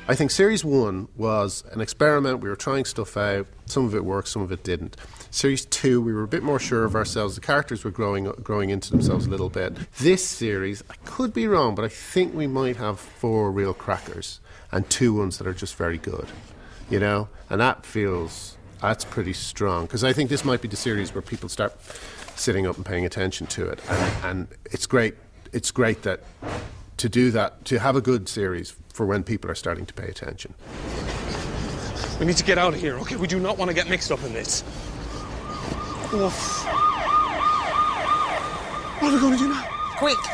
I think Series 1 was an experiment. We were trying stuff out. Some of it worked, some of it didn't. Series 2, we were a bit more sure of ourselves. The characters were growing into themselves a little bit. This series, I could be wrong, but I think we might have 4 real crackers and 2 ones that are just very good, you know? And that's pretty strong, because I think this might be the series where people start sitting up and paying attention to it. And it's great that to do that, to have a good series for when people are starting to pay attention. We need to get out of here, okay? We do not want to get mixed up in this. Oof. What are we going to do now? Quick! Get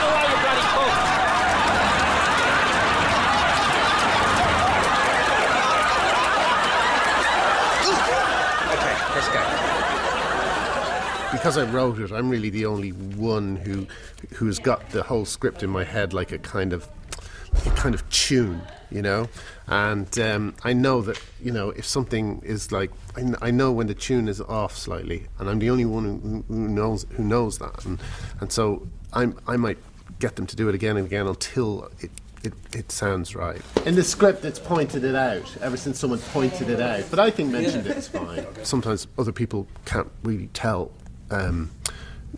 away, you bloody cook! Okay, let's go. Because I wrote it, I'm really the only one who's got the whole script in my head like a kind of tune, you know. And I know that, you know, if something is like, I know when the tune is off slightly, and I'm the only one who knows that, and so I might get them to do it again and again until it sounds right. In the script, it's pointed it out ever since someone pointed it out, but I think mentioned it's fine. Sometimes other people can't really tell.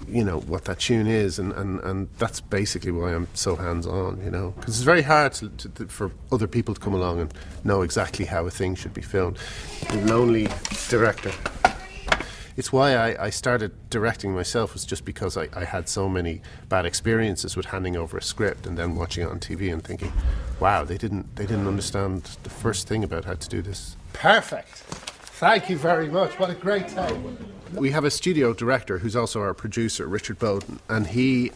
You know, what that tune is, and that's basically why I'm so hands-on, you know, because it's very hard for other people to come along and know exactly how a thing should be filmed. The lonely director. It's why I started directing myself, was just because I had so many bad experiences with handing over a script and then watching it on TV and thinking, wow, they didn't understand the first thing about how to do this. Perfect. Thank you very much. What a great take. We have a studio director who's also our producer, Richard Bowden, and he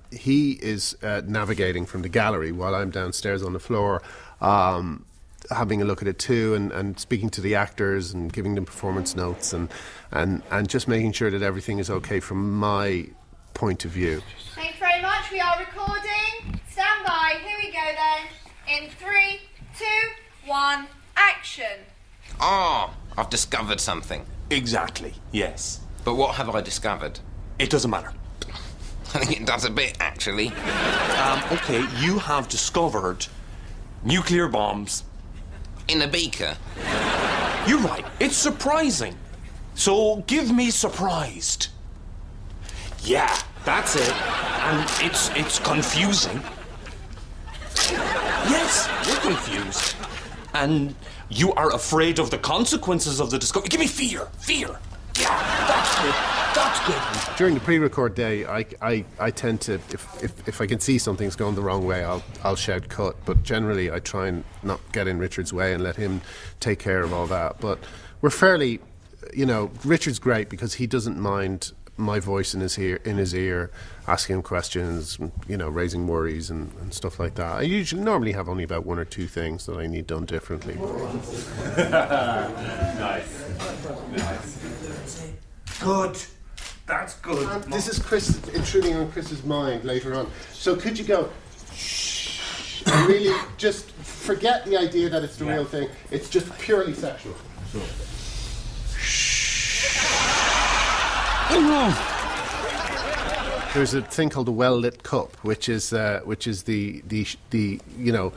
is navigating from the gallery while I'm downstairs on the floor, having a look at it too, and speaking to the actors and giving them performance notes and just making sure that everything is okay from my point of view. Thanks very much. We are recording. Stand by. Here we go then. In 3, 2, 1, action. Ah, I've discovered something. Exactly, yes. But what have I discovered? It doesn't matter. I think it does a bit, actually. Okay, you have discovered nuclear bombs. In a beaker? You're right, it's surprising. So give me surprised. Yeah, that's it. And it's confusing. Yes, you're confused. And you are afraid of the consequences of the discovery. Give me fear. Fear. Yeah, that's good. That's good. During the pre-record day, I tend to, if I can see something's going the wrong way, I'll shout cut. But generally, I try and not get in Richard's way and let him take care of all that. But we're fairly, you know, Richard's great because he doesn't mind my voice in his ear, asking him questions, you know, raising worries and stuff like that. I normally have only about 1 or 2 things that I need done differently. Nice. Good. That's good. And this is Chris intruding on Chris's mind later on. So could you go, shh, and really just forget the idea that it's the real thing. It's just purely sexual. So. There's a thing called a well-lit cup, which is the you know,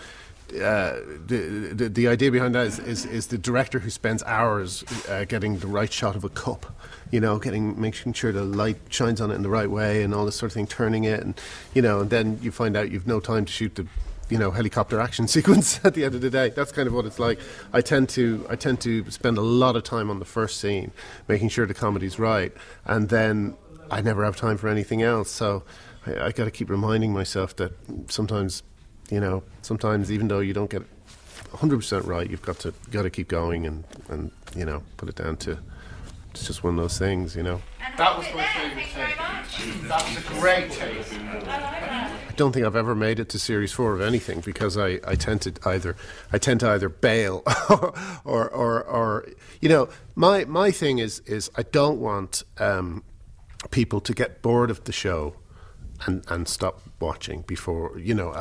the idea behind that is the director who spends hours getting the right shot of a cup, you know, making sure the light shines on it in the right way and all this sort of thing, turning it, and you know, and then you find out you've no time to shoot the, you know, helicopter action sequence at the end of the day. That's kind of what it's like. I tend to spend a lot of time on the first scene, making sure the comedy's right, and then I never have time for anything else. So I got to keep reminding myself that sometimes, you know, even though you don't get 100% right, you've got to keep going and you know, put it down to, it's just one of those things, you know. That was my favourite take. That was a great take. I don't think I've ever made it to Series 4 of anything because I tend to either bail or you know, my thing is I don't want people to get bored of the show and stop watching before, you know.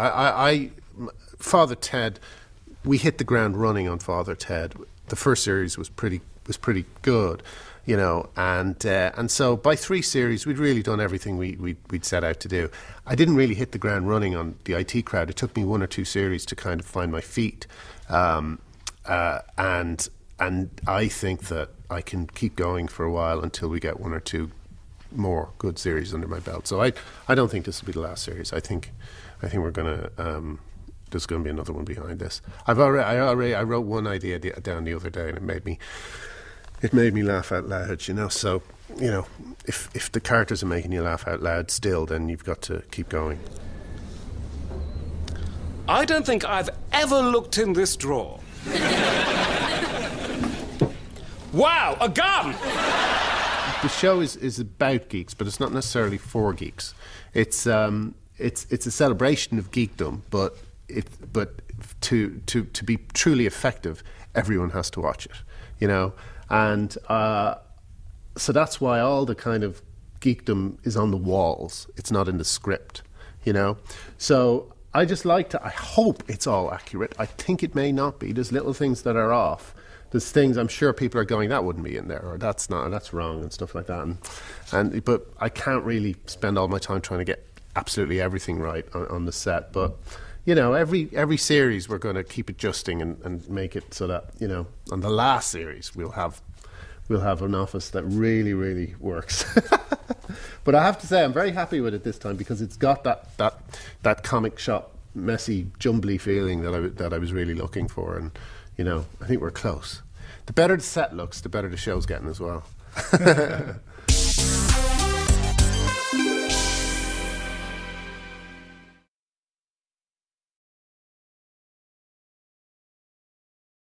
Father Ted, we hit the ground running on Father Ted. The first series was pretty pretty good, you know, and so by 3 series we'd really done everything we'd set out to do. I didn't really hit the ground running on the IT Crowd. It took me 1 or 2 series to kind of find my feet, and I think that I can keep going for a while until we get 1 or 2 more good series under my belt. So I don't think this will be the last series. I think we're gonna there's going to be another one behind this. I wrote one idea down the other day, and it made me laugh out loud, you know. So, you know, if the characters are making you laugh out loud still, then you've got to keep going. I don't think I've ever looked in this drawer. Wow, a gun! The show is about geeks, but it's not necessarily for geeks. It's a celebration of geekdom, but to be truly effective, everyone has to watch it, you know. And so that's why all the kind of geekdom is on the walls. It's not in the script, you know. So I just like to. I hope it's all accurate. I think it may not be. There's little things that are off. There's things I'm sure people are going, that wouldn't be in there, or that's wrong, and stuff like that. But I can't really spend all my time trying to get absolutely everything right on the set. But you know, every series we're going to keep adjusting and make it so that, you know, on the last series we'll have an office that really, really works. But I have to say I'm very happy with it this time, because it's got that comic shop messy, jumbly feeling that I was really looking for, and you know, I think we're close. The better the set looks, the better the show's getting as well.